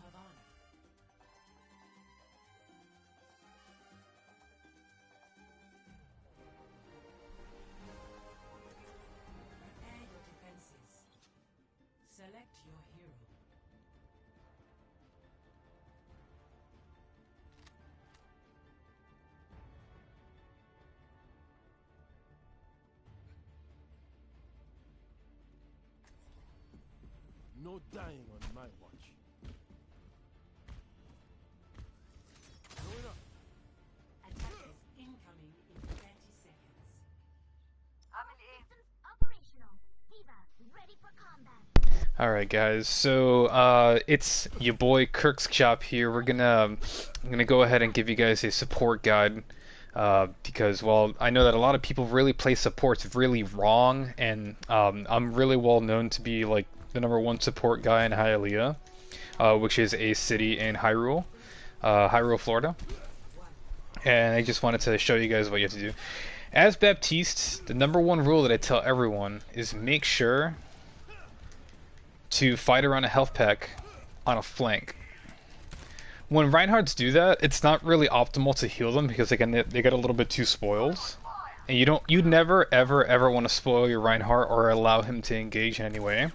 have honor. Prepare your defenses. Select your hero. No dying on my watch. Going up. Attackers incoming in 30 seconds. Operational. Diva, ready for combat. Alright guys, so it's your boy Kirks Chop here. I'm gonna go ahead and give you guys a support guide. Because, well, I know that a lot of people really play supports really wrong, and I'm really well known to be like the #1 support guy in Hialeah, which is a city in Hyrule, Florida. And I just wanted to show you guys what you have to do. As Baptiste, the #1 rule that I tell everyone is make sure to fight around a health pack on a flank. When Reinhardts do that, it's not really optimal to heal them because they get a little bit too spoiled. And you'd never ever want to spoil your Reinhardt or allow him to engage in any way.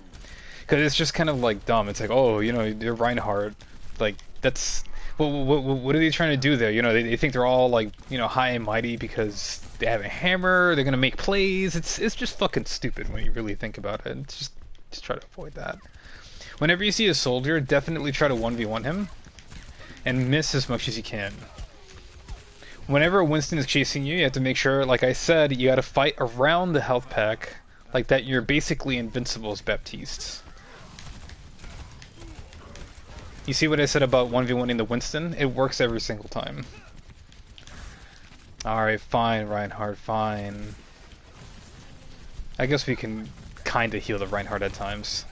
Because it's just kind of like dumb. It's like, oh, you know, you're Reinhardt. Like, that's... What are they trying to do there? You know, they think they're all, like, you know, high and mighty because they have a hammer, they're gonna make plays. It's just fucking stupid when you really think about it. It's just try to avoid that. Whenever you see a soldier, definitely try to 1v1 him. And miss as much as you can. Whenever Winston is chasing you, you have to make sure, like I said, you gotta fight around the health pack. Like that, you're basically invincible as Baptiste. You see what I said about 1v1ing the Winston? It works every single time. Alright, fine, Reinhardt, fine. I guess we can kinda heal the Reinhardt at times.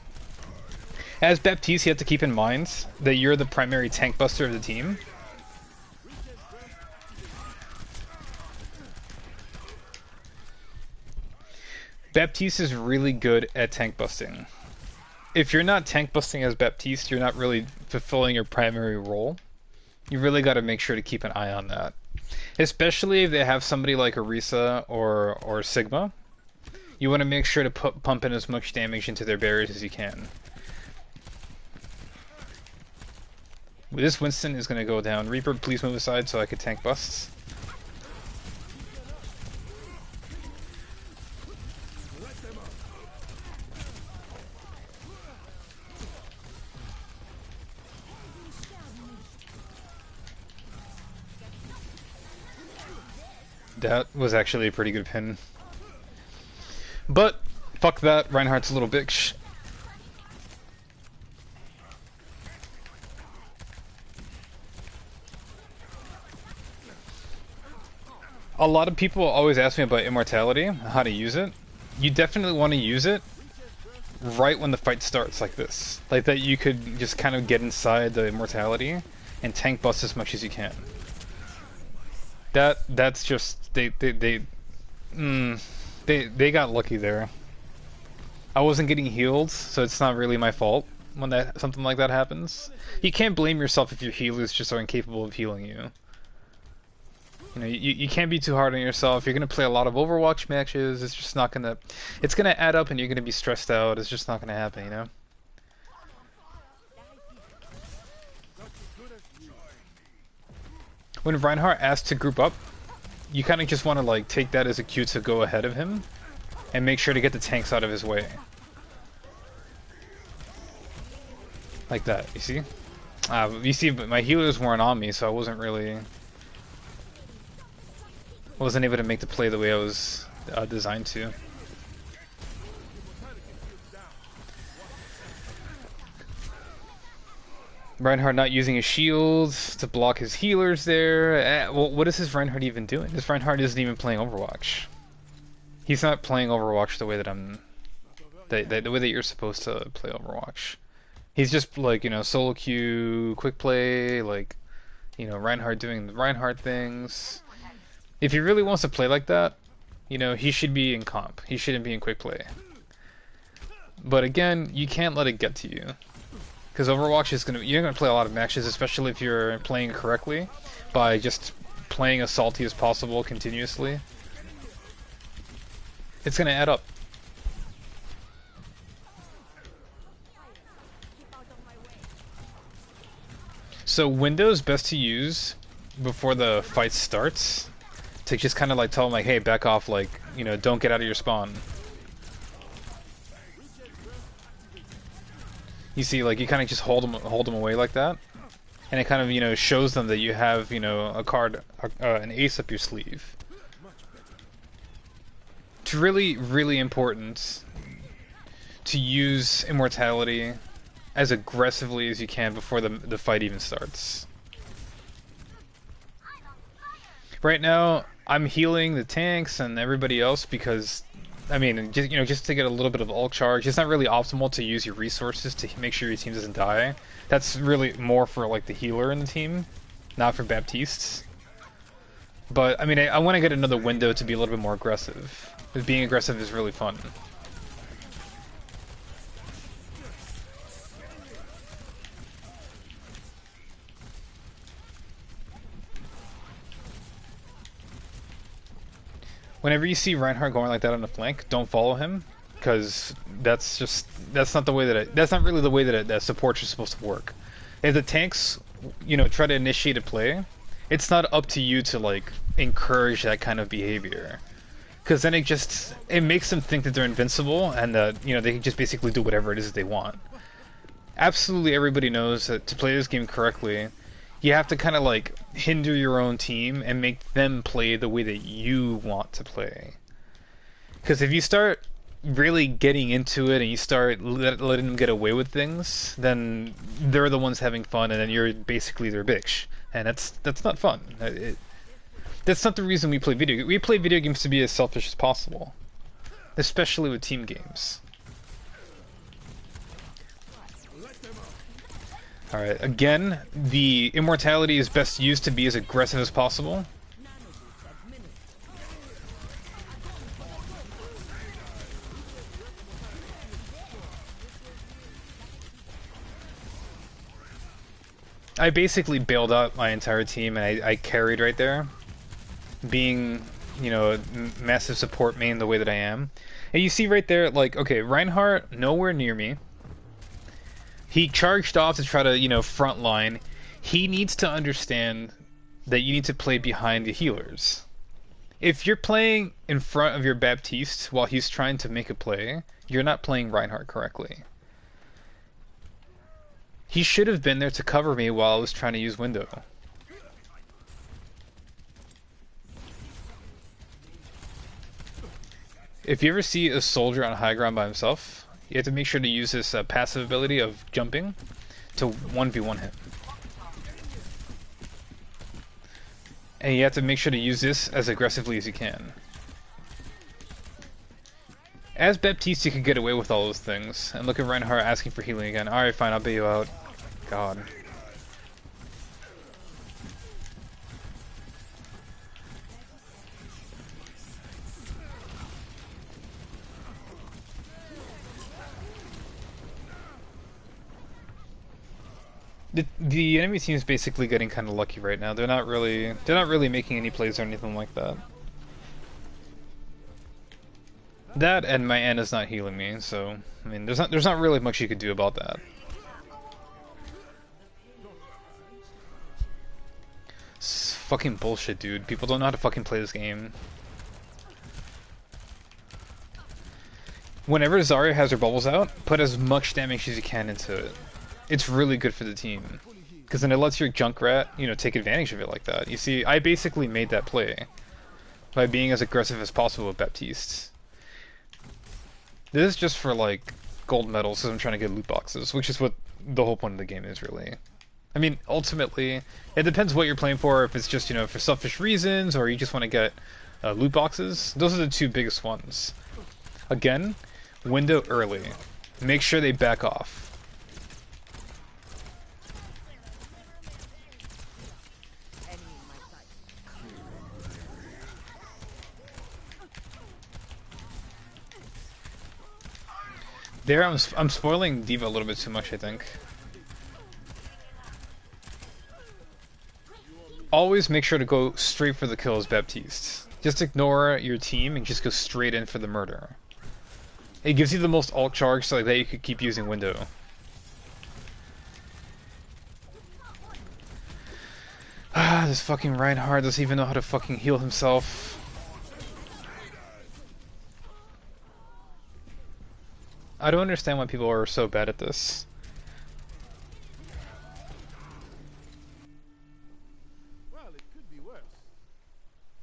As Baptiste, you have to keep in mind that you're the primary tank buster of the team. Baptiste is really good at tank busting. If you're not tank busting as Baptiste, you're not really fulfilling your primary role. You really got to make sure to keep an eye on that. Especially if they have somebody like Orisa or Sigma. You want to make sure to pump in as much damage into their barriers as you can. This Winston is going to go down. Reaper, please move aside so I can tank busts. That was actually a pretty good pin. But, fuck that, Reinhardt's a little bitch. A lot of people always ask me about Immortality, how to use it. You definitely want to use it right when the fight starts like this. Like that you could just kind of get inside the Immortality and tank bust as much as you can. That's just they got lucky there. I wasn't getting healed, so it's not really my fault when something like that happens. You can't blame yourself if your healers just are incapable of healing you. You know, you can't be too hard on yourself. You're gonna play a lot of Overwatch matches. It's just not gonna. It's gonna add up, and you're gonna be stressed out. It's just not gonna happen, you know. When Reinhardt asks to group up, you kind of just want to like take that as a cue to go ahead of him, and make sure to get the tanks out of his way. Like that, you see? You see, but my healers weren't on me, so I wasn't able to make the play the way I was designed to. Reinhardt not using his shields to block his healers there. Well, what is this Reinhardt even doing? This Reinhardt isn't even playing Overwatch. He's not playing Overwatch the way that the way that you're supposed to play Overwatch. He's just like, you know, solo queue, quick play, like, you know, Reinhardt doing the Reinhardt things. If he really wants to play like that, you know, he should be in comp. He shouldn't be in quick play. But again, you can't let it get to you. Because Overwatch is you're gonna play a lot of matches, especially if you're playing correctly, by just playing as salty as possible continuously. It's gonna add up. So Window's best to use before the fight starts to just kind of like tell them like, hey, back off, like, you know, don't get out of your spawn. You see, like, you kind of just hold them away like that, and it kind of, you know, shows them that you have, you know, a card, an ace up your sleeve. It's really, really important to use Immortality as aggressively as you can before the fight even starts. Right now, I'm healing the tanks and everybody else because, I mean, just, you know, just to get a little bit of ult charge. It's not really optimal to use your resources to make sure your team doesn't die. That's really more for like the healer in the team, not for Baptistes. But I mean, I want to get another window to be a little bit more aggressive, because being aggressive is really fun. Whenever you see Reinhardt going like that on the flank, don't follow him, because that's not the way that that's not really the way that that supports are supposed to work. If the tanks, you know, try to initiate a play, it's not up to you to like encourage that kind of behavior, because then it makes them think that they're invincible and that, you know, they can just basically do whatever it is that they want. Absolutely everybody knows that to play this game correctly, you have to kind of like hinder your own team and make them play the way that you want to play. Because if you start really getting into it and you start letting them get away with things, then they're the ones having fun, and then you're basically their bitch, and that's not fun. That's not the reason we play video games. We play video games to be as selfish as possible, especially with team games. Alright, again, the Immortality is best used to be as aggressive as possible. I basically bailed out my entire team and I carried right there. Being, you know, a massive support main the way that I am. And you see right there, like, okay, Reinhardt nowhere near me. He charged off to try to, you know, front line. He needs to understand that you need to play behind the healers. If you're playing in front of your Baptiste while he's trying to make a play, you're not playing Reinhardt correctly. He should have been there to cover me while I was trying to use window. If you ever see a soldier on high ground by himself, you have to make sure to use this passive ability of jumping to 1v1 him. And you have to make sure to use this as aggressively as you can. As Baptiste, you can get away with all those things. And look at Reinhardt asking for healing again. Alright, fine, I'll bail you out. God. The enemy team is basically getting kind of lucky right now. They're not really making any plays or anything like that. That and my Anna's not healing me, so I mean, there's not really much you could do about that. It's fucking bullshit, dude. People don't know how to fucking play this game. Whenever Zarya has her bubbles out, put as much damage as you can into it. It's really good for the team, because then it lets your Junkrat, you know, take advantage of it like that. You see, I basically made that play by being as aggressive as possible with Baptiste. This is just for like gold medals, because I'm trying to get loot boxes, which is what the whole point of the game is, really. I mean, ultimately, it depends what you're playing for. If it's just, you know, for selfish reasons, or you just want to get loot boxes. Those are the two biggest ones. Again, window early. Make sure they back off. There, I'm spoiling D.Va a little bit too much, I think. always make sure to go straight for the kill as Baptiste. Just ignore your team and just go straight in for the murder. It gives you the most ult charge so like that you could keep using window. Ah, this fucking Reinhardt doesn't even know how to fucking heal himself. I don't understand why people are so bad at this. Well, it could be worse.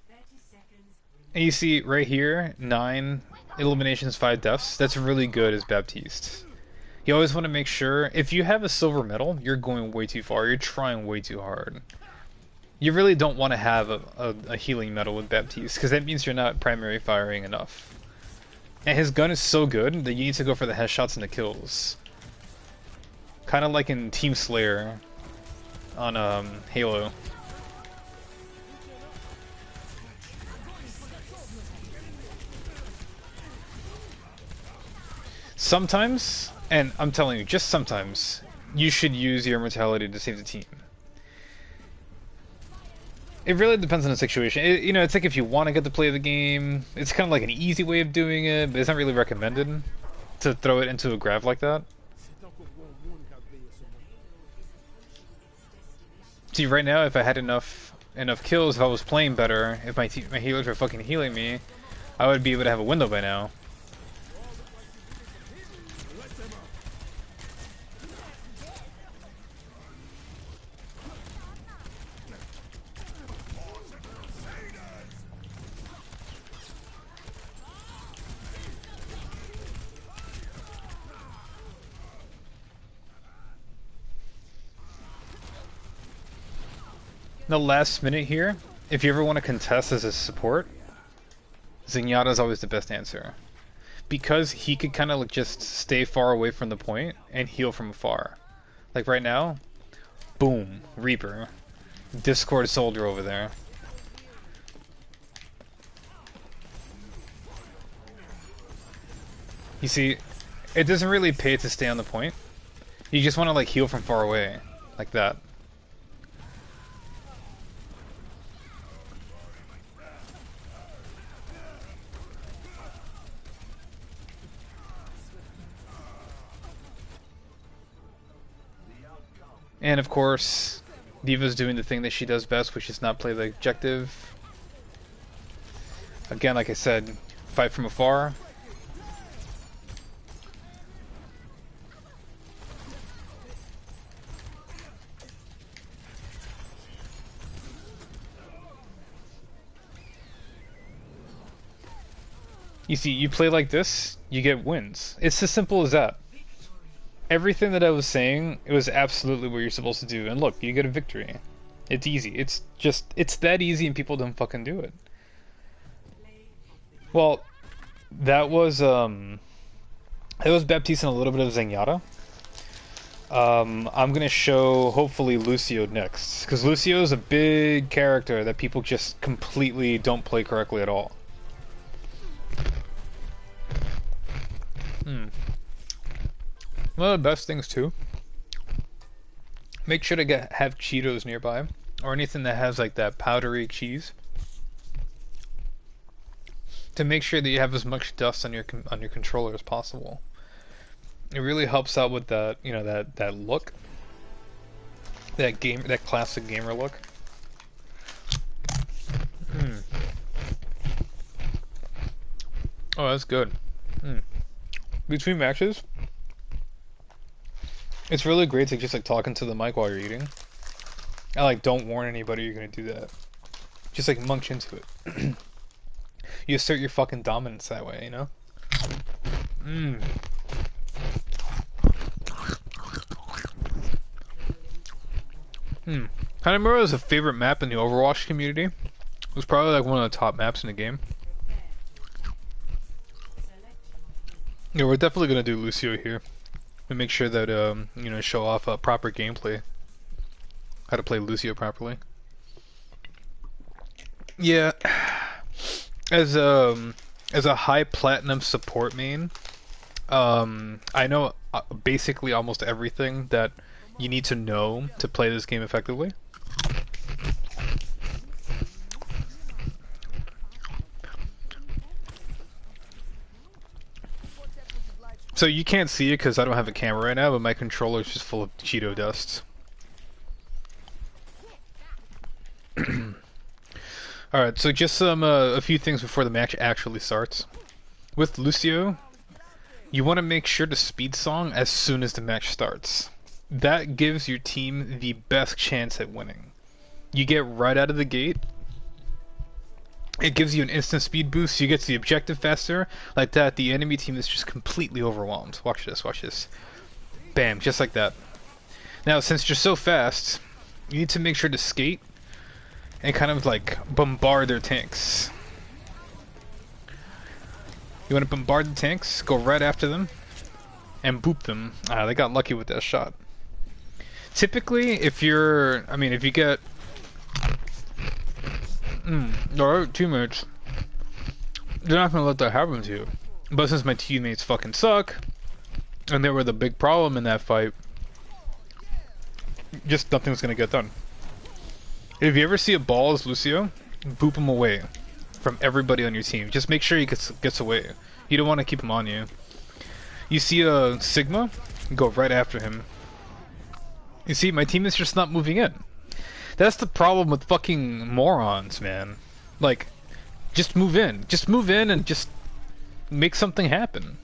30 seconds. And you see right here, 9 eliminations, 5 deaths. That's really good as Baptiste. You always want to make sure, if you have a silver medal, you're going way too far. You're trying way too hard. You really don't want to have a healing medal with Baptiste, because that means you're not primary firing enough. And his gun is so good that you need to go for the headshots and the kills. Kind of like in Team Slayer on Halo. Sometimes, and I'm telling you, just sometimes, you should use your Immortality to save the team. It really depends on the situation. You know, it's like if you want to get to play the game, it's kind of like an easy way of doing it, but it's not really recommended to throw it into a grab like that. See, right now, if I had enough kills, if I was playing better, if my healers were fucking healing me, I would be able to have a window by now. The last minute here, if you ever want to contest as a support, Zenyatta is always the best answer. Because he could kind of like just stay far away from the point and heal from afar. Like right now, boom, Reaper. Discord soldier over there. You see, it doesn't really pay to stay on the point. You just want to like heal from far away, like that. And of course, D.Va's doing the thing that she does best, which is not play the objective. Again, like I said, fight from afar. You see, you play like this, you get wins. It's as simple as that. Everything that I was saying, it was absolutely what you're supposed to do. And look, you get a victory. It's easy. It's that easy and people don't fucking do it. Well, that was Baptiste and a little bit of Zenyatta. I'm gonna show, hopefully, Lucio next. Because Lucio is a big character that people just completely don't play correctly at all. One of the best things too, make sure to have Cheetos nearby, or anything that has like that powdery cheese, to make sure that you have as much dust on your controller as possible. It really helps out with that, you know, that look, that classic gamer look. Oh, that's good. Between matches, it's really great to just like talk into the mic while you're eating. I like don't warn anybody you're gonna do that. Just like munch into it. You assert your fucking dominance that way, you know? Hanamura is a favorite map in the Overwatch community. It was probably like one of the top maps in the game. Yeah, we're definitely gonna do Lucio here. And make sure that, you know, show off proper gameplay. How to play Lucio properly. Yeah. As a high platinum support main, I know basically almost everything that you need to know to play this game effectively. So you can't see it because I don't have a camera right now, but my controller is just full of Cheeto dust. Alright, so just a few things before the match actually starts. With Lucio, you want to make sure to speed song as soon as the match starts. That gives your team the best chance at winning. You get right out of the gate. It gives you an instant speed boost. You get to the objective faster. Like that, the enemy team is just completely overwhelmed. Watch this, watch this. Bam, just like that. Now, since you're so fast, you need to make sure to skate and kind of like bombard their tanks. You want to bombard the tanks, go right after them, and boop them. They got lucky with that shot. Typically, if you get... Alright, teammates. They're not gonna let that happen to you. But since my teammates fucking suck, and they were the big problem in that fight, just nothing's gonna get done. If you ever see a ball as Lucio, boop him away from everybody on your team. Just make sure he gets away. You don't want to keep him on you. You see a Sigma, go right after him. You see, my team is just not moving in. That's the problem with fucking morons, man. Like, just move in. Just move in and just make something happen.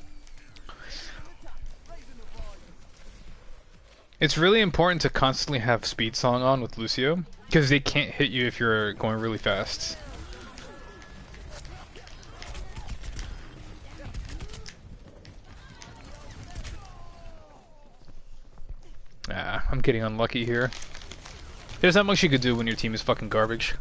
It's really important to constantly have speed song on with Lucio, because they can't hit you if you're going really fast. I'm getting unlucky here. There's not much you could do when your team is fucking garbage.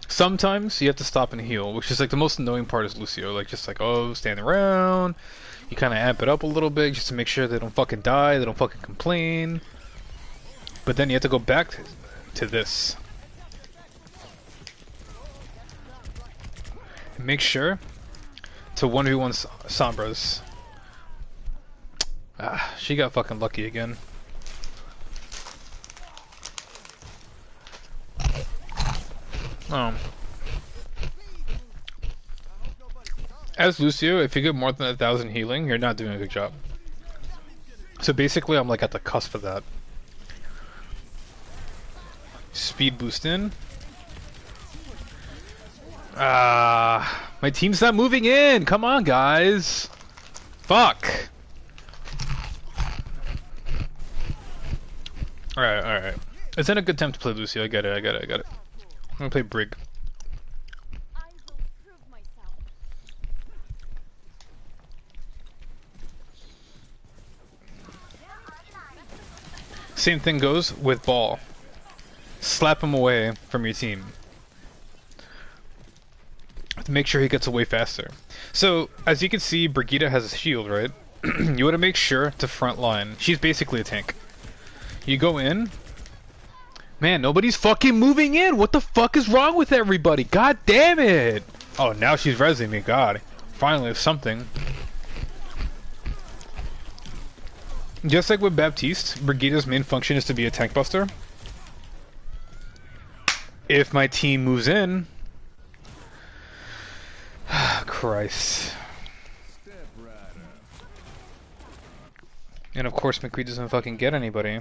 Sometimes you have to stop and heal, which is like the most annoying part is Lucio. Like, just like, oh, stand around. You kind of amp it up a little bit just to make sure they don't fucking die, they don't fucking complain. But then you have to go back to this. And make sure to 1v1 Sombras. She got fucking lucky again. As Lucio, if you get more than 1,000 healing, you're not doing a good job. So basically, I'm like at the cusp of that. Speed boost in. My team's not moving in! Come on, guys! Fuck! Alright, alright. It's not a good time to play Lucio, I get it. I'm gonna play Brig. I will prove myself. Same thing goes with Ball. Slap him away from your team. To make sure he gets away faster. So, as you can see, Brigitte has a shield, right? You want to make sure to front line. She's basically a tank. You go in. Man, nobody's fucking moving in! What the fuck is wrong with everybody? God damn it! Oh, now she's rezzing me, god. Finally, something. Just like with Baptiste, Brigitte's main function is to be a tank buster. If my team moves in... Christ. And of course McCree doesn't fucking get anybody.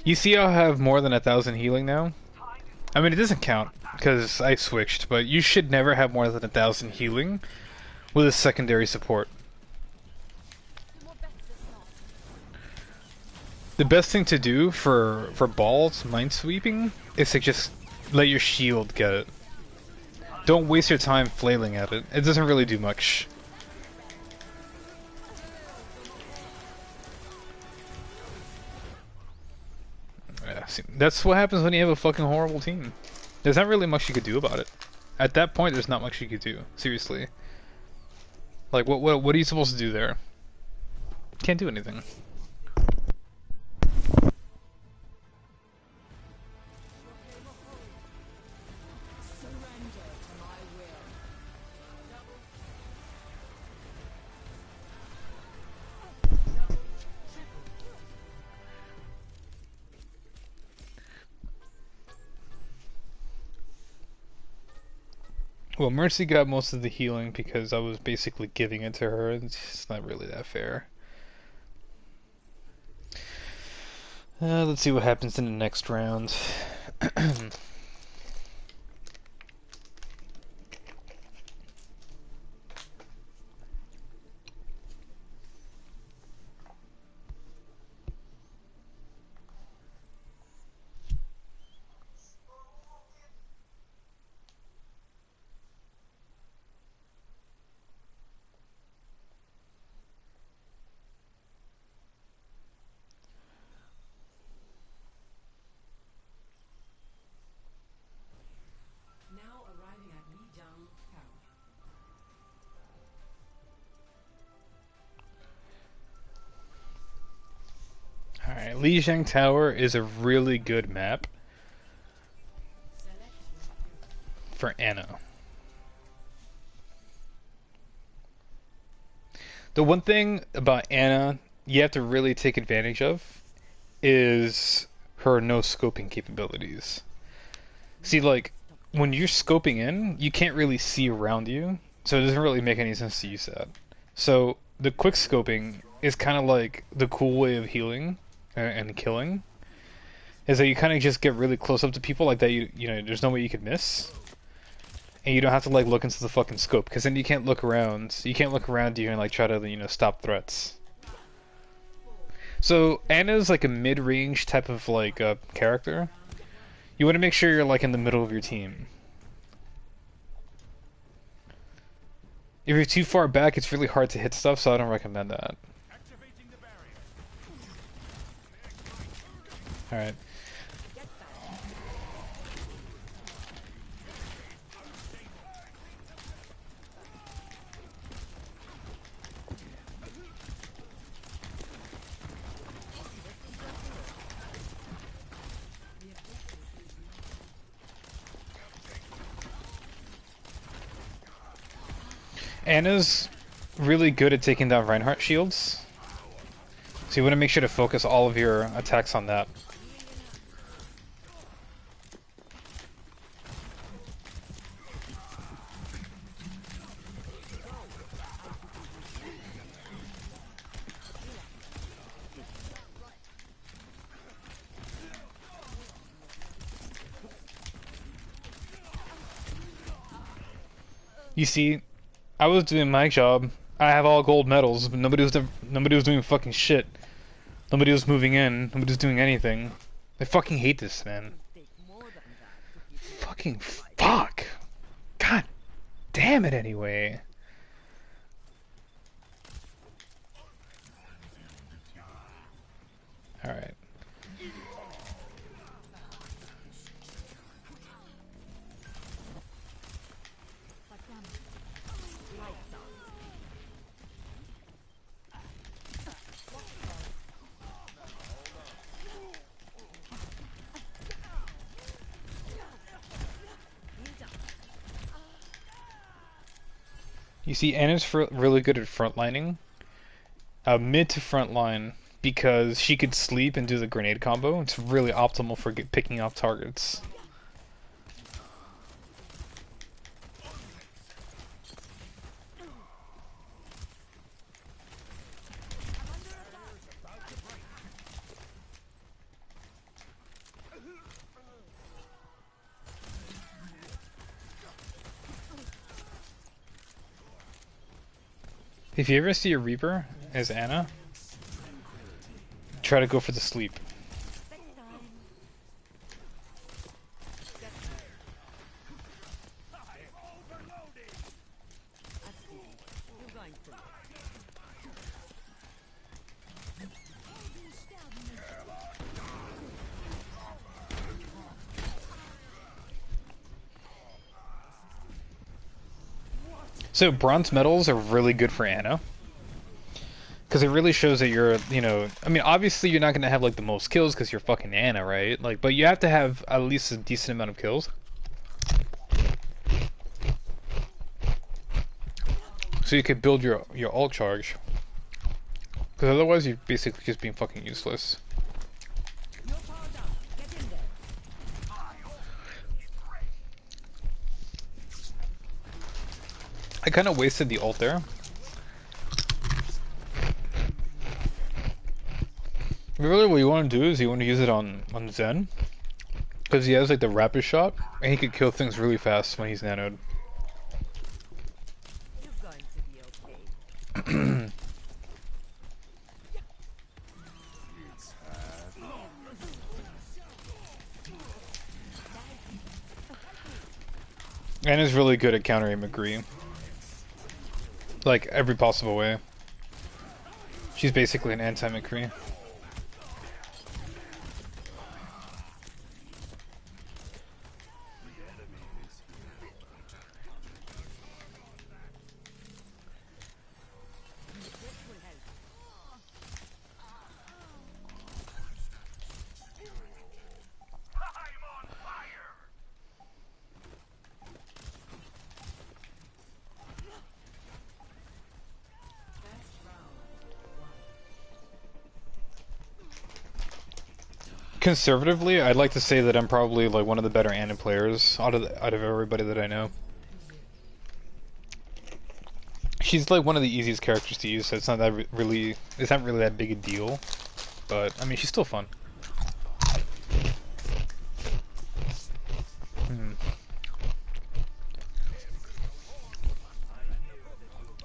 You see how I have more than 1,000 healing now? I mean, it doesn't count, because I switched, but you should never have more than 1,000 healing with a secondary support. The best thing to do for balls, minesweeping, is to just let your shield get it. Don't waste your time flailing at it. It doesn't really do much. Yeah, see, that's what happens when you have a fucking horrible team. There's not really much you could do about it. At that point, there's not much you could do. Seriously. Like, what are you supposed to do there? Can't do anything. Well, Mercy got most of the healing because I was basically giving it to her. It's just not really that fair. Let's see what happens in the next round. Now arriving at Lijiang Tower. Alright, Lijiang Tower is a really good map Select for Anna. The one thing about Anna you have to really take advantage of is her no scoping capabilities. See, like, when you're scoping in, you can't really see around you, so it doesn't really make any sense to use that. So, the quick scoping is kind of like the cool way of healing and killing, is that you kind of just get really close up to people like that, you know, there's no way you could miss. And you don't have to, like, look into the fucking scope, because then you can't look around. You can't look around you and, like, try to, you know, stop threats. So, Anna's, like, a mid-range type of, like, character. You want to make sure you're, like, in the middle of your team. If you're too far back, it's really hard to hit stuff, so I don't recommend that. Alright. Anna's really good at taking down Reinhardt shields. So you want to make sure to focus all of your attacks on that. You see, I was doing my job. I have all gold medals, but nobody was doing fucking shit. Nobody was moving in. Nobody was doing anything. I fucking hate this, man. Fucking fuck. God damn it anyway. Alright. You see, Anna's really good at frontlining. Mid to front line, because she could sleep and do the grenade combo. It's really optimal for picking off targets. If you ever see a Reaper as Anna, try to go for the sleep. So bronze medals are really good for Anna. Because it really shows that you're, you know, I mean, obviously you're not going to have, like, the most kills because you're fucking Anna, right? Like, but you have to have at least a decent amount of kills. So you could build your ult charge. Because otherwise you're basically just being fucking useless. I kind of wasted the ult there. Really, what you want to do is you want to use it on Zen, because he has like the rapid shot, and he can kill things really fast when he's nanoed. You're going to be okay. And is really good at countering McCree. Like, every possible way. She's basically an anti-McCree. Conservatively, I'd like to say that I'm probably like one of the better Ana players out of everybody that I know. She's like one of the easiest characters to use, so it's not that really that big a deal. But I mean, she's still fun.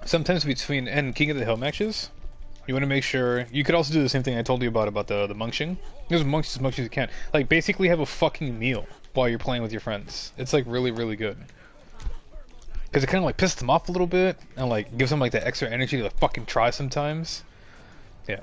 Sometimes between King of the Hill matches, you want to make sure. You could also do the same thing I told you about the munching. Just munch as much as you can. Like basically have a fucking meal while you're playing with your friends. It's like really good. Because it kind of like pisses them off a little bit and like gives them like that extra energy to like, fucking try sometimes. Yeah.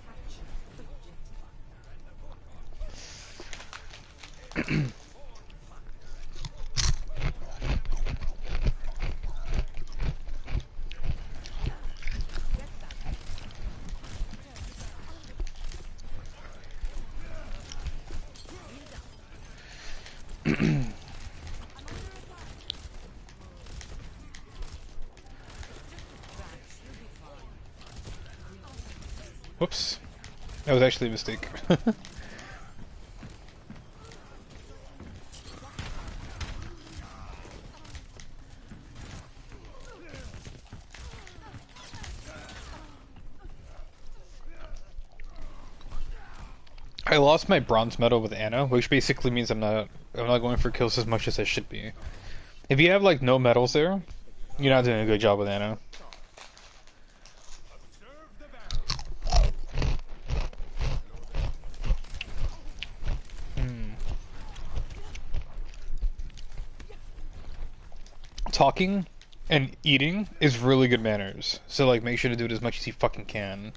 Whoops. That was actually a mistake. I lost my bronze medal with Ana, which basically means I'm not going for kills as much as I should be. If you have like no medals there, you're not doing a good job with Ana. Talking and eating is really good manners. So like make sure to do it as much as you fucking can.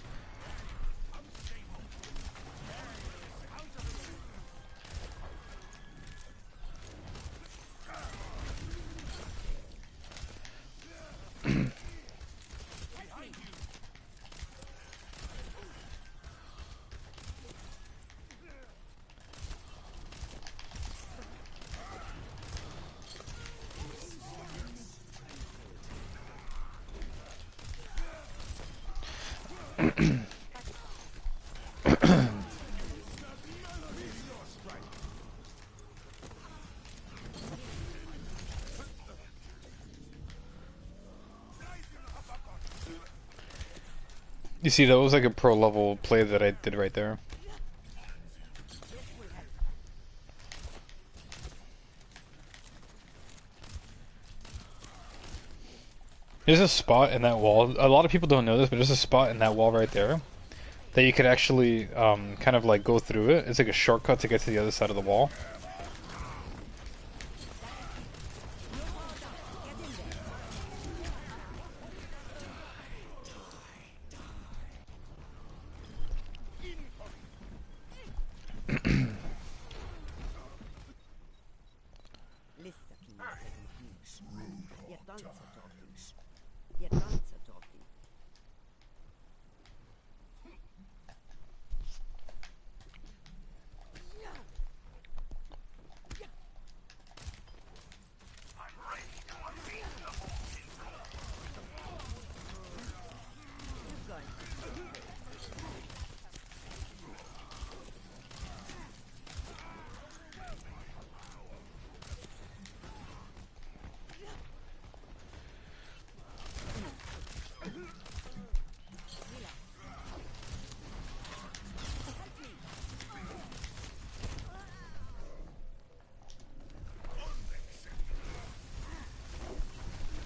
You see, that was like a pro level play that I did right there. There's a spot in that wall. A lot of people don't know this, but there's a spot in that wall right there that you could actually kind of like go through it. It's like a shortcut to get to the other side of the wall.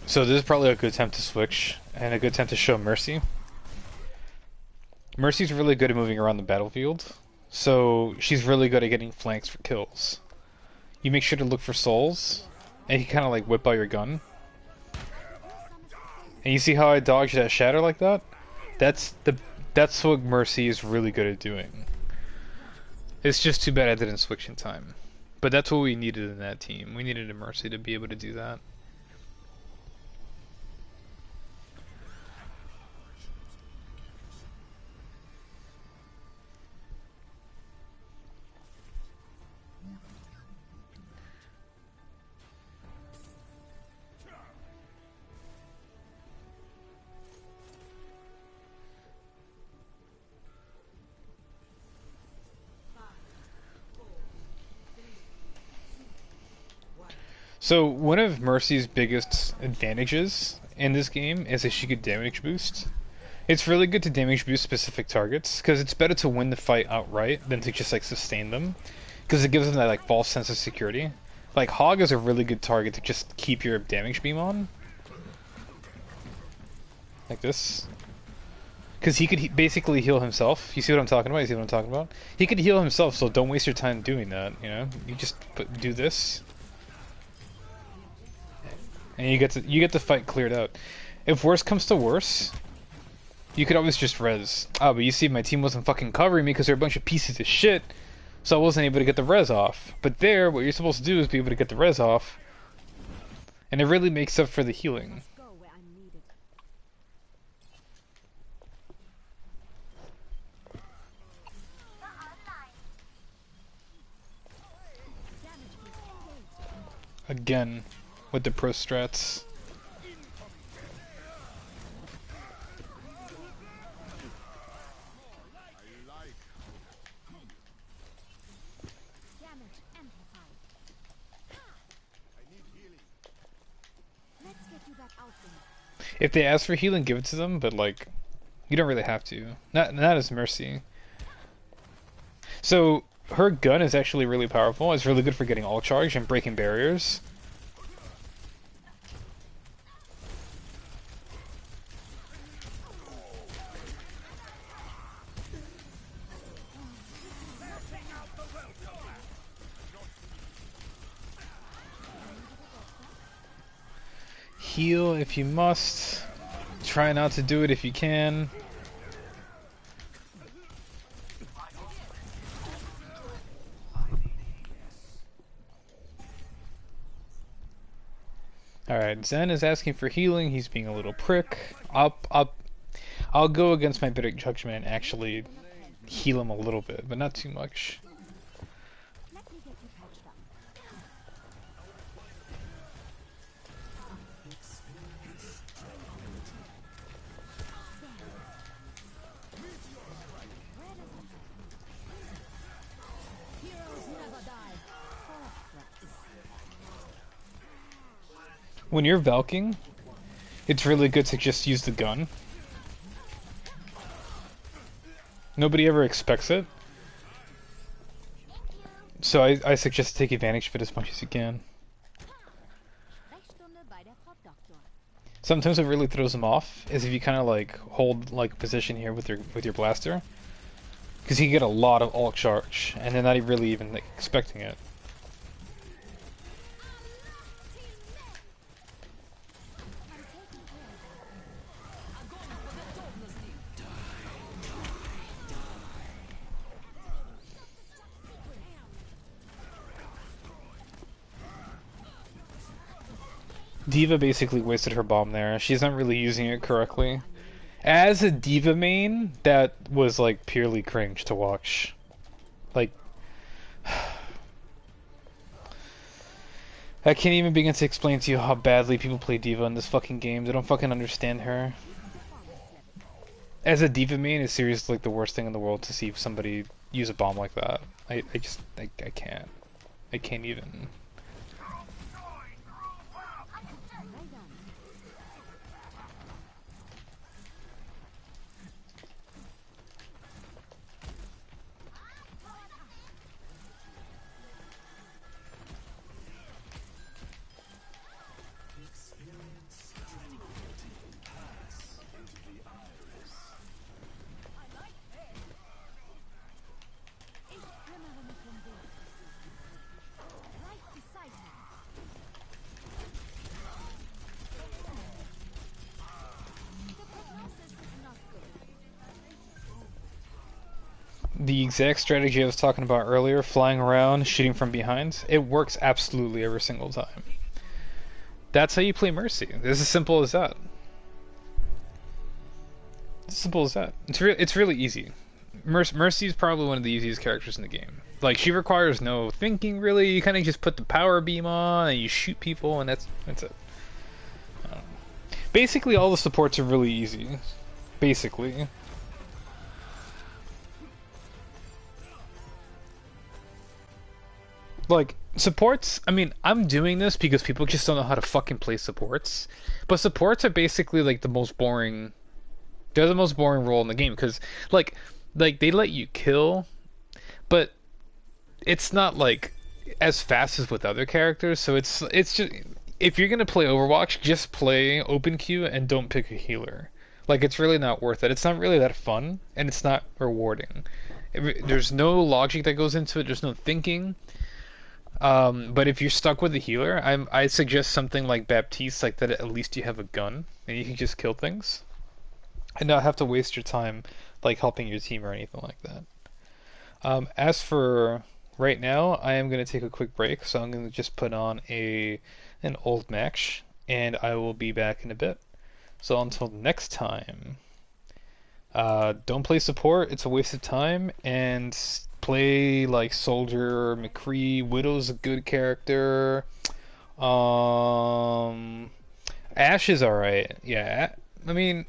So this is probably a good time to switch and a good time to show Mercy. Mercy's really good at moving around the battlefield, so she's really good at getting flanks for kills. You make sure to look for souls, and you kind of like whip out your gun. And you see how I dodged that shatter like that? That's what Mercy is really good at doing. It's just too bad I didn't switch in time. But that's what we needed in that team. We needed a Mercy to be able to do that. So one of Mercy's biggest advantages in this game is that she could damage boost. It's really good to damage boost specific targets, because it's better to win the fight outright than to just like sustain them, because it gives them that like false sense of security. Like Hog is a really good target to just keep your damage beam on. Like this. Because he could basically heal himself. You see what I'm talking about? You see what I'm talking about? He could heal himself, so don't waste your time doing that, you know? You just do this. And you get the fight cleared out. If worse comes to worse, you could always just res. Oh, but you see, my team wasn't fucking covering me because they're a bunch of pieces of shit, so I wasn't able to get the res off. But there, what you're supposed to do is be able to get the res off, and it really makes up for the healing. Again, with the pro strats. If they ask for healing, give it to them, but like, you don't really have to. Not as Mercy. So her gun is actually really powerful. It's really good for getting all charge and breaking barriers. Heal if you must. Try not to do it if you can. Alright, Zen is asking for healing. He's being a little prick. I'll go against my better judgment and actually heal him a little bit, but not too much. When you're Valking, it's really good to just use the gun. Nobody ever expects it. So I suggest to take advantage of it as much as you can. Sometimes what really throws them off is if you kind of like hold like position here with your blaster, because you can get a lot of ult charge, and they're not really even like, expecting it. D.Va basically wasted her bomb there. She's not really using it correctly. As a D.Va main, that was like purely cringe to watch. Like, I can't even begin to explain to you how badly people play D.Va in this fucking game. They don't fucking understand her. As a D.Va main, it's seriously like the worst thing in the world to see somebody use a bomb like that. I can't. I can't even. the exact strategy I was talking about earlier, flying around, shooting from behind, it works absolutely every single time. That's how you play Mercy. It's as simple as that. It's as simple as that. It's really easy. Mercy is probably one of the easiest characters in the game. Like, she requires no thinking, really. You kind of just put the power beam on, and you shoot people, and that's it. Basically, all the supports are really easy. Basically. Like, supports, I mean, I'm doing this because people just don't know how to fucking play supports. But supports are basically, like, the most boring... They're the most boring role in the game, because, like, they let you kill, but it's not, like, as fast as with other characters, so it's just... If you're gonna play Overwatch, just play open queue and don't pick a healer. Like, it's really not worth it. It's not really that fun, and it's not rewarding. There's no logic that goes into it, there's no thinking. But if you're stuck with a healer, I suggest something like Baptiste, like that at least you have a gun, and you can just kill things. And not have to waste your time, like, helping your team or anything like that. As for right now, I am going to take a quick break, so I'm going to just put on an old match, and I will be back in a bit. So until next time, don't play support, it's a waste of time, and play like Soldier, McCree, Widow's a good character. Ashe is alright. Yeah, I mean,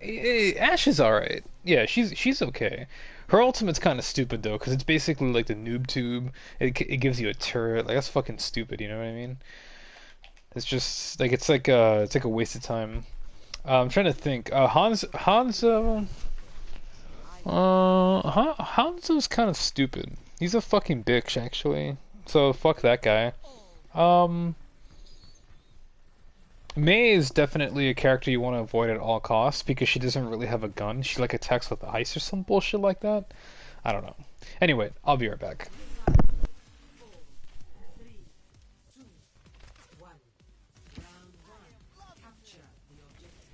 Ashe is alright. Yeah, she's okay. Her ultimate's kind of stupid though, because it's basically like the noob tube. It gives you a turret. Like, that's fucking stupid. You know what I mean? It's just like it's like a waste of time. I'm trying to think. Hanzo. Hanzo's kind of stupid. He's a fucking bitch, actually. So fuck that guy. Mei is definitely a character you want to avoid at all costs because she doesn't really have a gun. She like attacks with ice or some bullshit like that. I don't know. Anyway, I'll be right back. 3, 2, 1. Round 1. Capture the objective.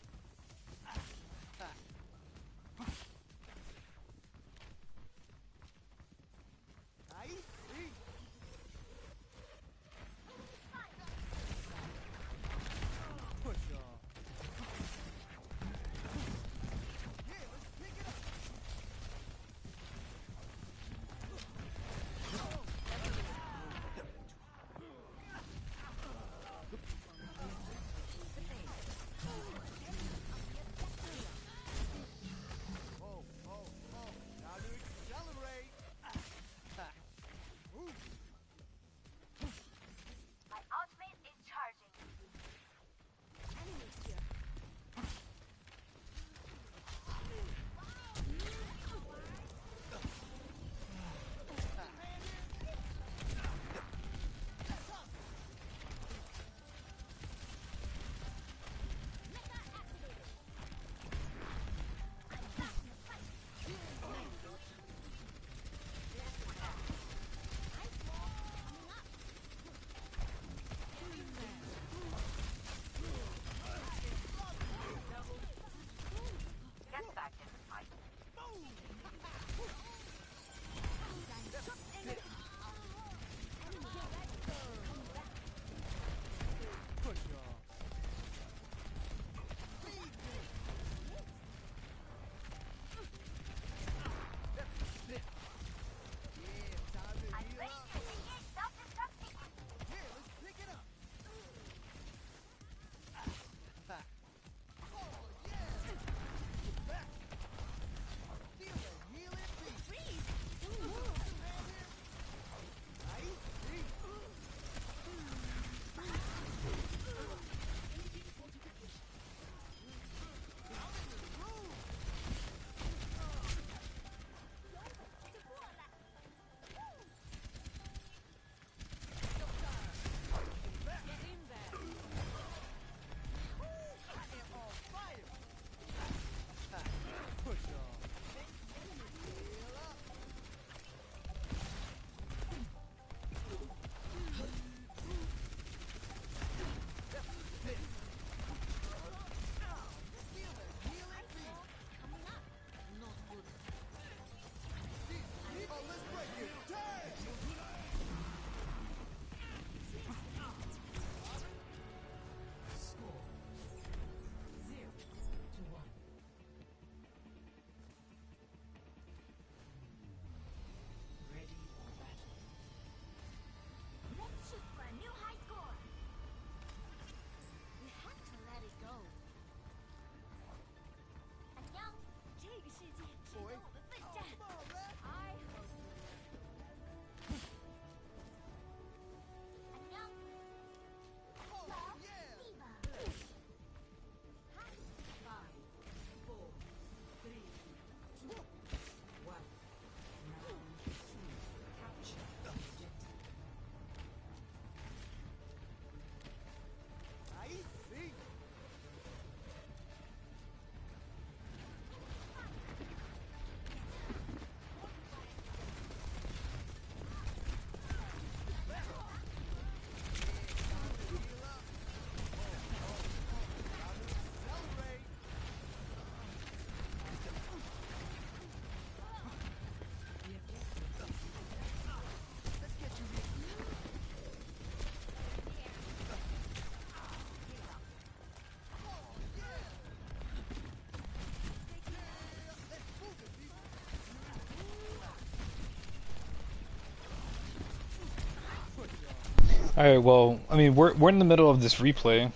Alright, well, I mean, we're in the middle of this replay,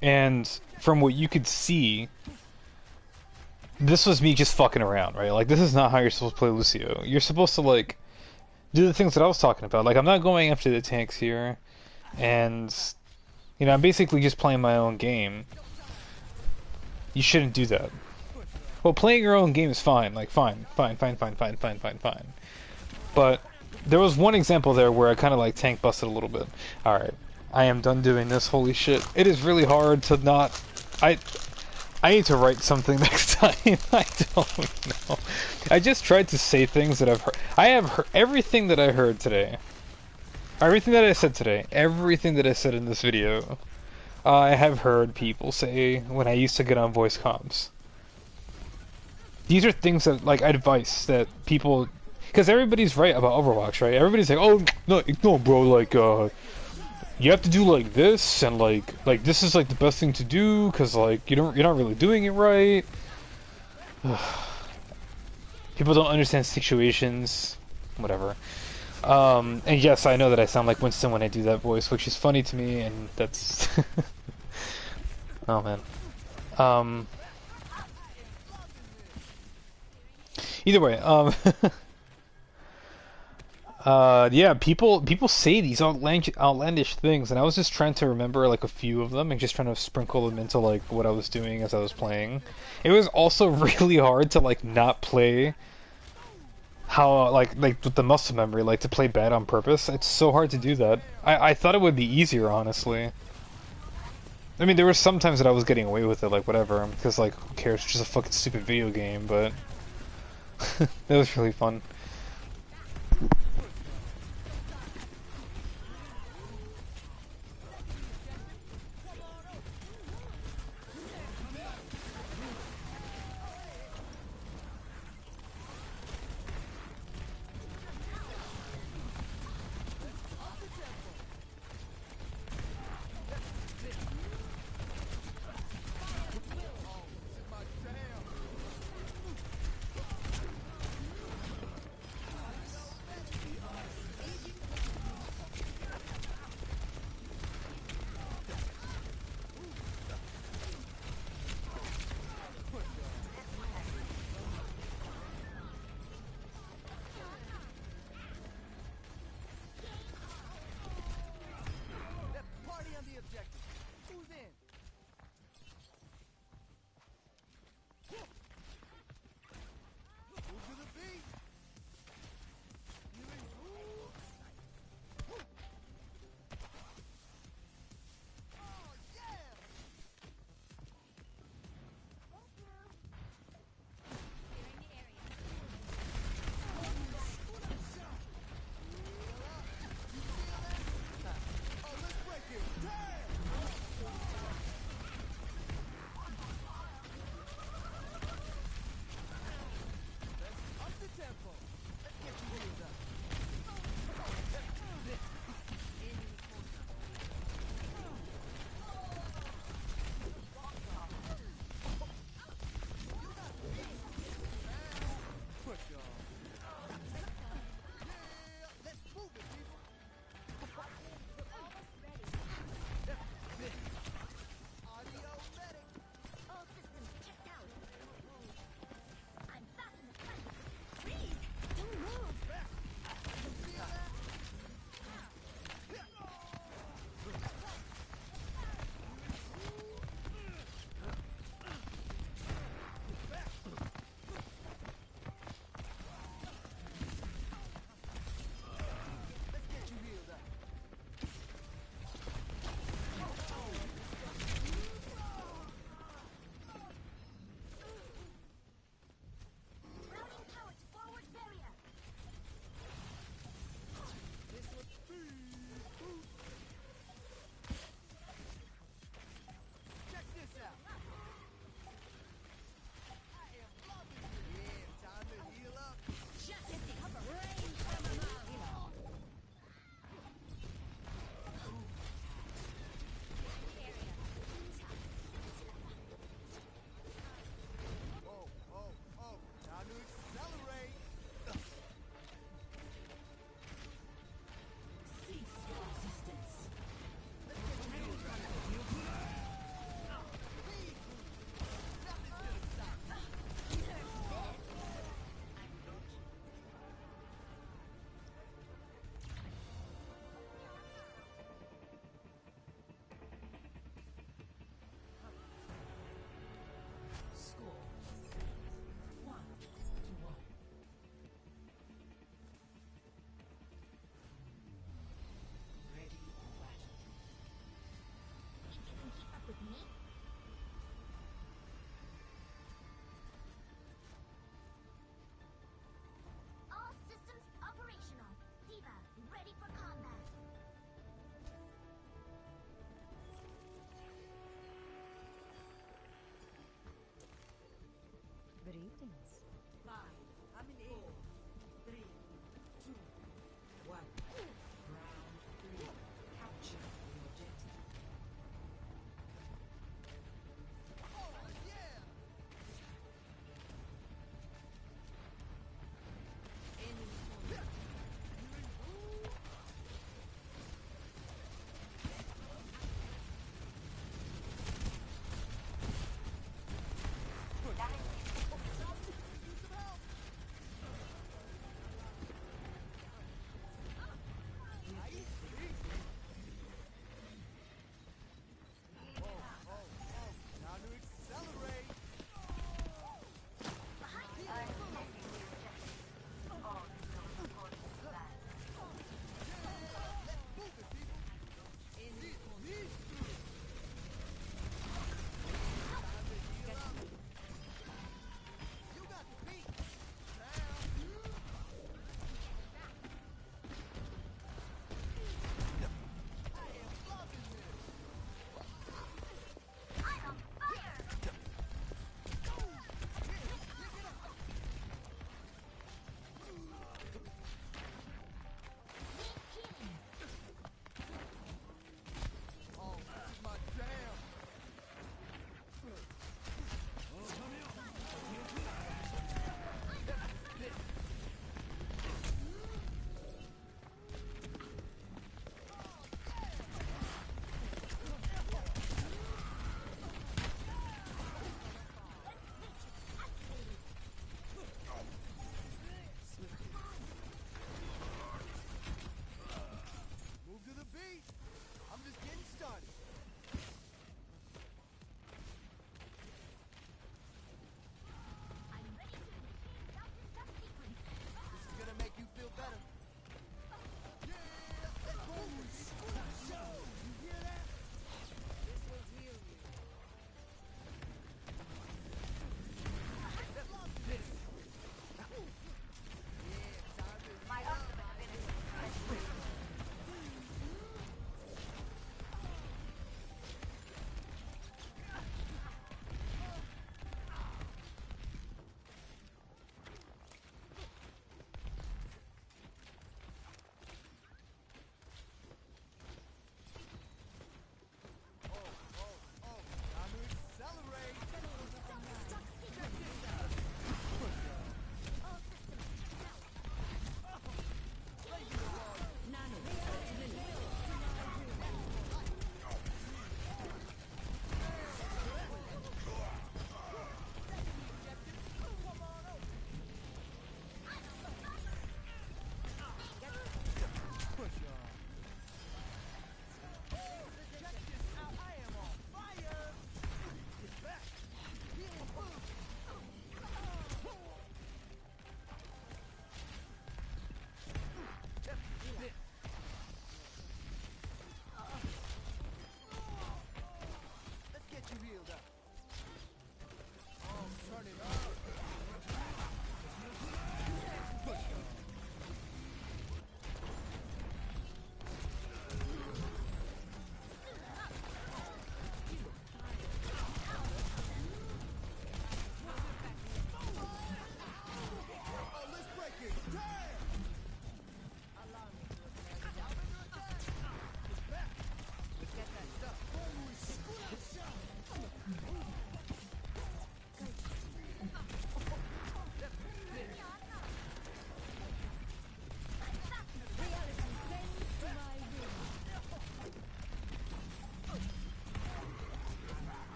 and from what you could see, this was me just fucking around, right? Like, this is not how you're supposed to play Lucio. You're supposed to, like, do the things that I was talking about. Like, I'm not going after the tanks here, and, you know, I'm basically just playing my own game. You shouldn't do that. Well, playing your own game is fine. Like, fine. But there was one example there where I kind of, like, tank busted a little bit. Alright. I am done doing this. Holy shit. It is really hard to not... I need to write something next time. I don't know. I just tried to say things that I've heard. I have heard everything that I heard today. Everything that I said today. Everything that I said in this video. I have heard people say when I used to get on voice comms. These are things that, like, advice that people... Because everybody's right about Overwatch, right? Everybody's like, oh, no, bro, like, you have to do like this, and like this is like the best thing to do, because like you're not really doing it right. People don't understand situations, whatever. And yes, I know that I sound like Winston when I do that voice, which is funny to me, and that's oh man. Either way, yeah, people say these outlandish things, and I was just trying to remember like a few of them and just trying to sprinkle them into like what I was doing as I was playing. It was also really hard to like not play how like with the muscle memory, like to play bad on purpose. It's so hard to do that. I thought it would be easier, honestly. I mean, there were some times that I was getting away with it, like whatever, because like who cares? It's just a fucking stupid video game, but it was really fun.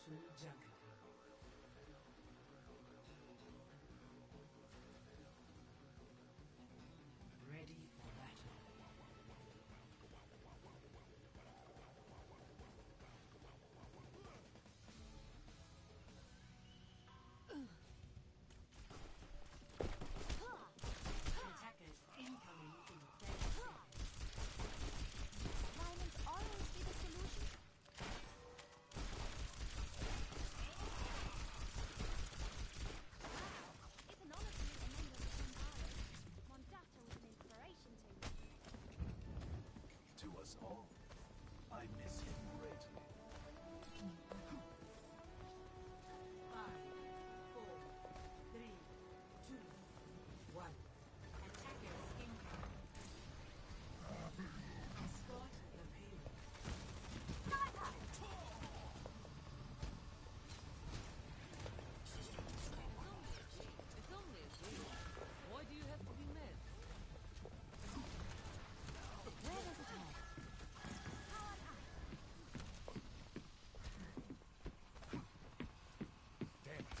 to jungle. Ready for battle. Attackers incoming in 30 seconds. Violence always be the solution? It's an honor to meet a member of the Team Army. Mondata was an inspiration to me. To us all. I miss him greatly. 5, 4, 3, 2, 1. Attackers incoming. Escort the payload. It's only a game. Why do you have to be mad? Where does it head? Damn it.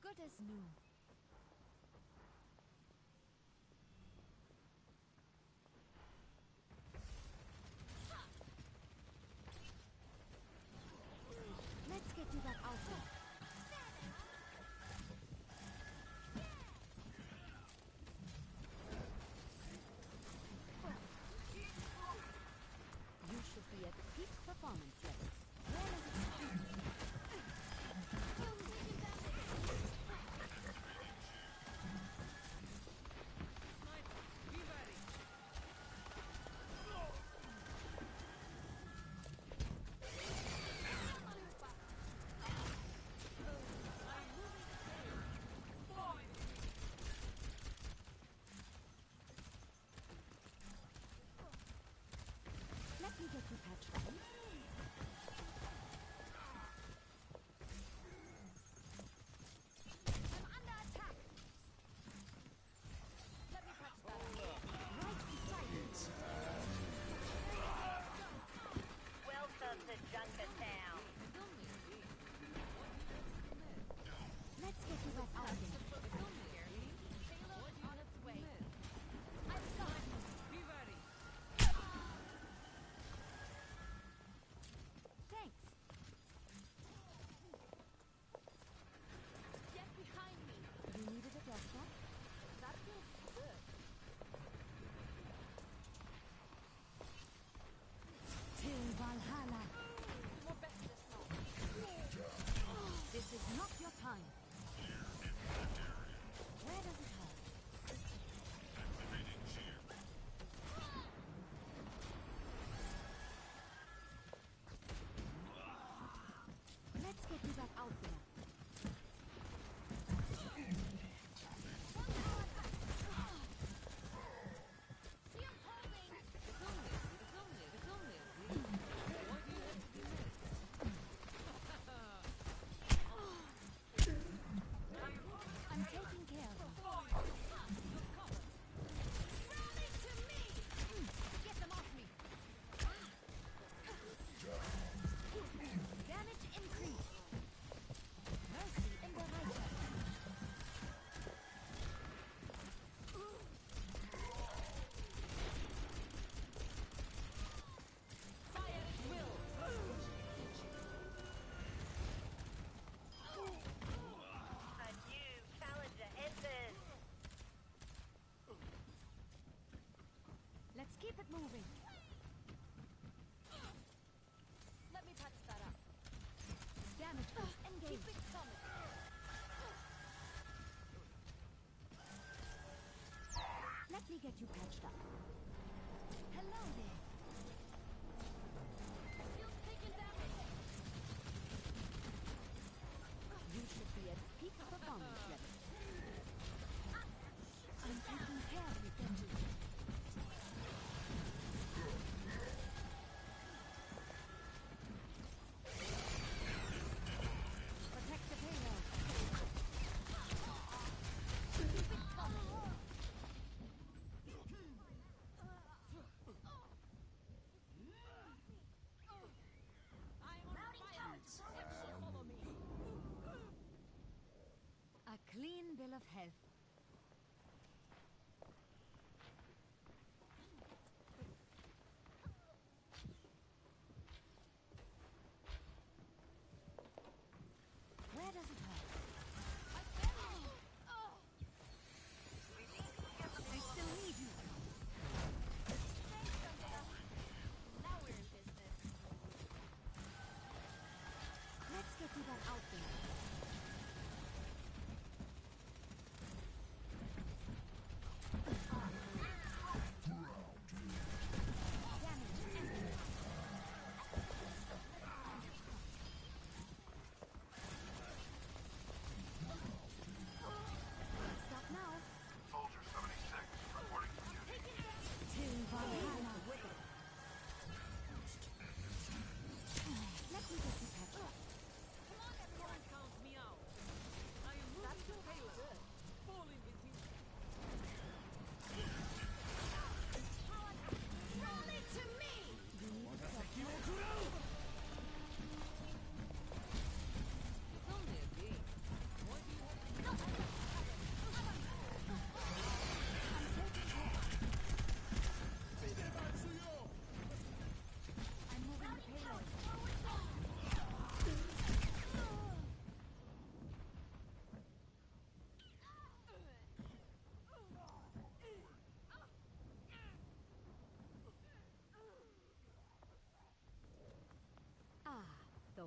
Good as new. Let's get to that outfit. You should be at peak performance levels. Where does it Sniper, be ready. Let me get you patched up. I'm under attack. Let me patch that up. Right beside you. Welcome to Junkertown. It's only a game. Why do you have to be mad? Let's get you back out there. It's only a game. Payload on its Be way. mad. I've got you. Be ready. Thanks. Get behind me. You needed a gas shot? That feels good. Till Valhalla. This is not your time. Where does it hurt? Let's get you back out there. It's only a game. Why do you have to be mad? I'm taking care of them. Rally to me! Get them off me! Damage increase. Mercy in the righteous. Fire will. A new challenger enters. Let's keep it moving. Let me patch that up. Damage boost engaged. Keep it coming. Let me get you patched up. Hello there. You're taking damage. You should be at peak performance level. I'm taking care of you, Genji.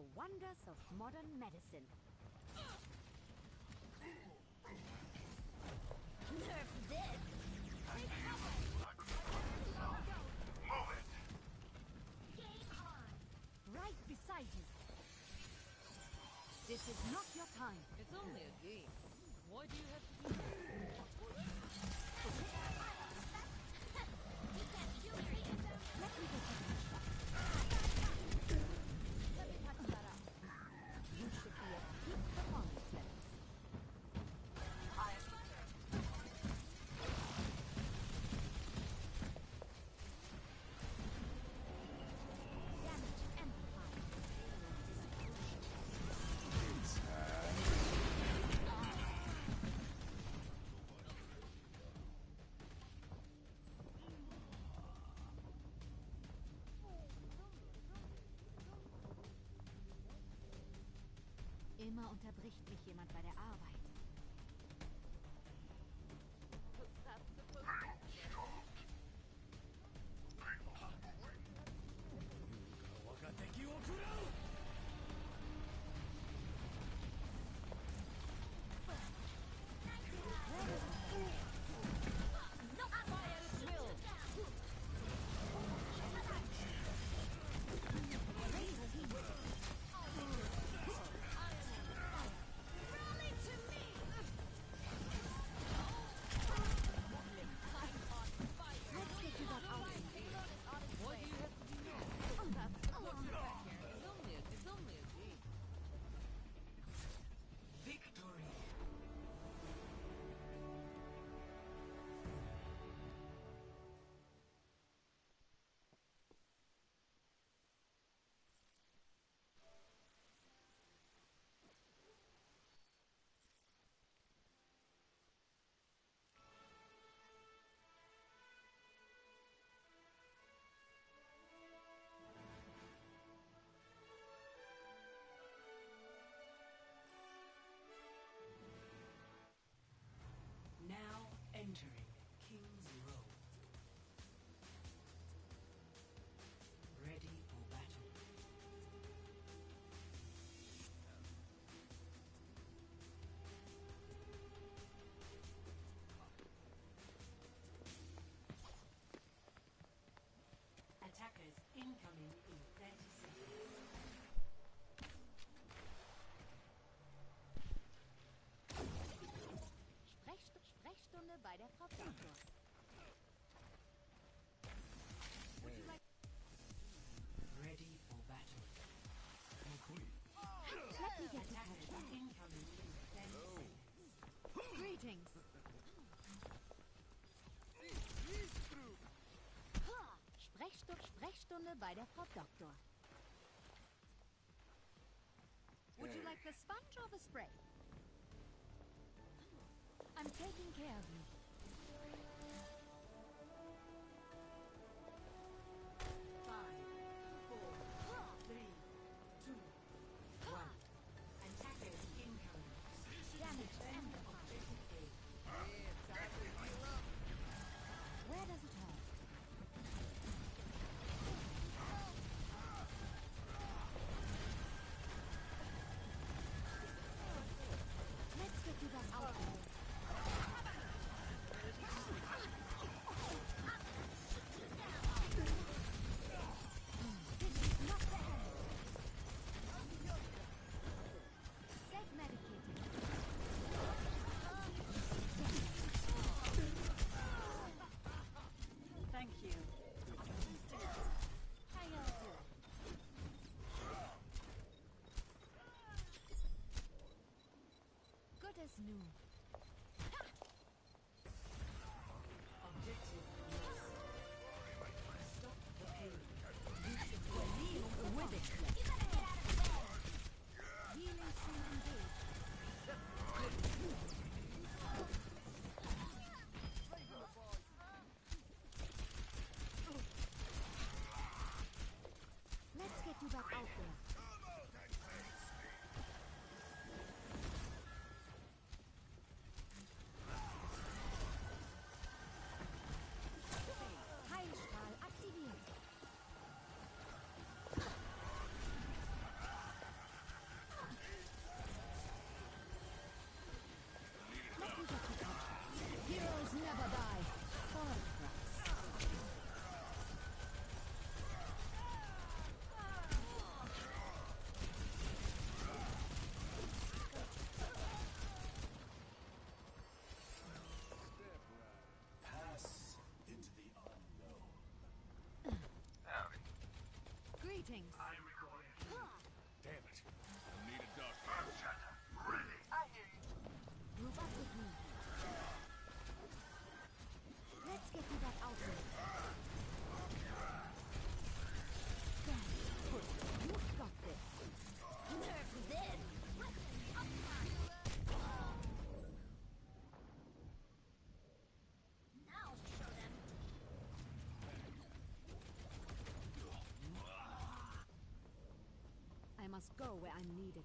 The wonders of modern medicine. Nerf this! Move it! Right beside you. This is not your time. It's only a game. Why do you have to be Let me get you. Let me touch that up. You should be at peak performance levels. Damage amplified. Immer unterbricht mich jemand bei der Arbeit. Now entering King's Row. Ready for battle. Attackers incoming in 30 seconds. Sprechstunde bei der Frau Doktor. Ready for battle. Let me get Attackers you. incoming in 10 seconds. Greetings. Sprechstunde bei der Frau Doktor. Would you like the sponge or the spray? I'm taking care of you. Five, four, three, two, one. Attackers incoming. Damage Defend amplified. objective A. Where does it hurt? Let's get you back out there. This is not the end. Self-medicating. Thank you. How y'all doing? Good as new. Objective lost. Stop the pain. With it. Healing soon engaged. Let's get you back out there. never die. For a price. Pass into the unknown. Greetings. Damn it. I need a doctor. Move up with me. Let's get you that outfit. Stand. You've got this. Nerf this. Now show them. I must go where I'm needed.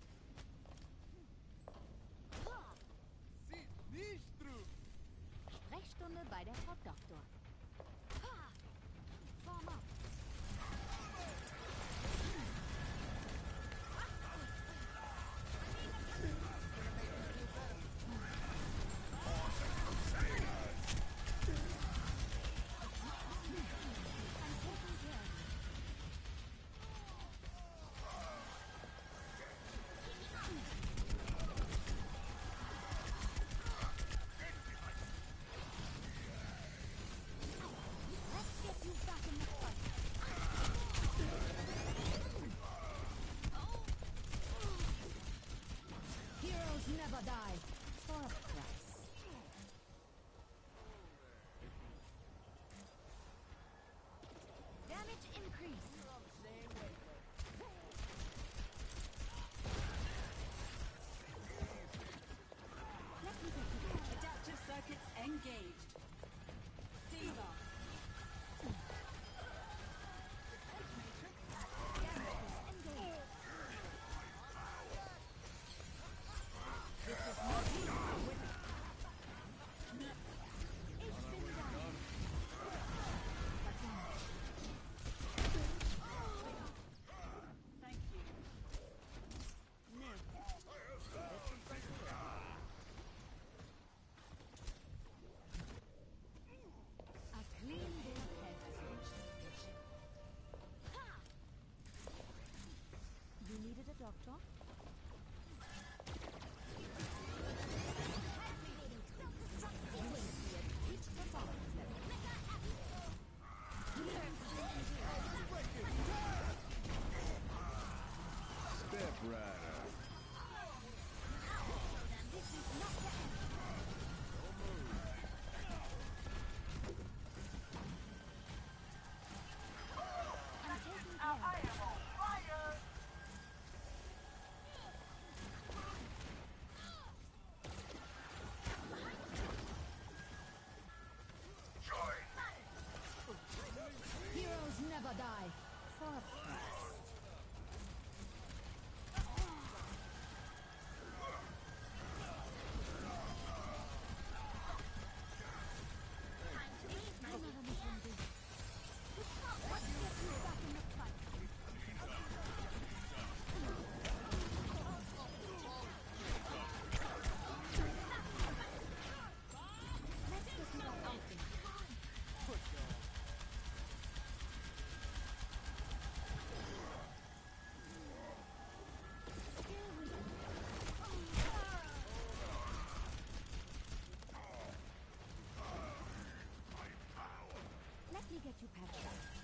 Sie nicht drüben. Sprechstunde bei der Frau Doktor. Form up. I'm taking care of you. Let's get you back in the fight. Heroes never die. For a price. Damage increase. Let me get you back. Adaptive circuits engaged. Diva. Thank you. A clean bill of health. You needed a doctor? You will see a peak performance level. Step rider. This is not the end. I'm taking care of it. Heroes never die. For a price. Another mission done. Let's get you back in the fight. Let's get you that outfit. Still with Let me get you patched up.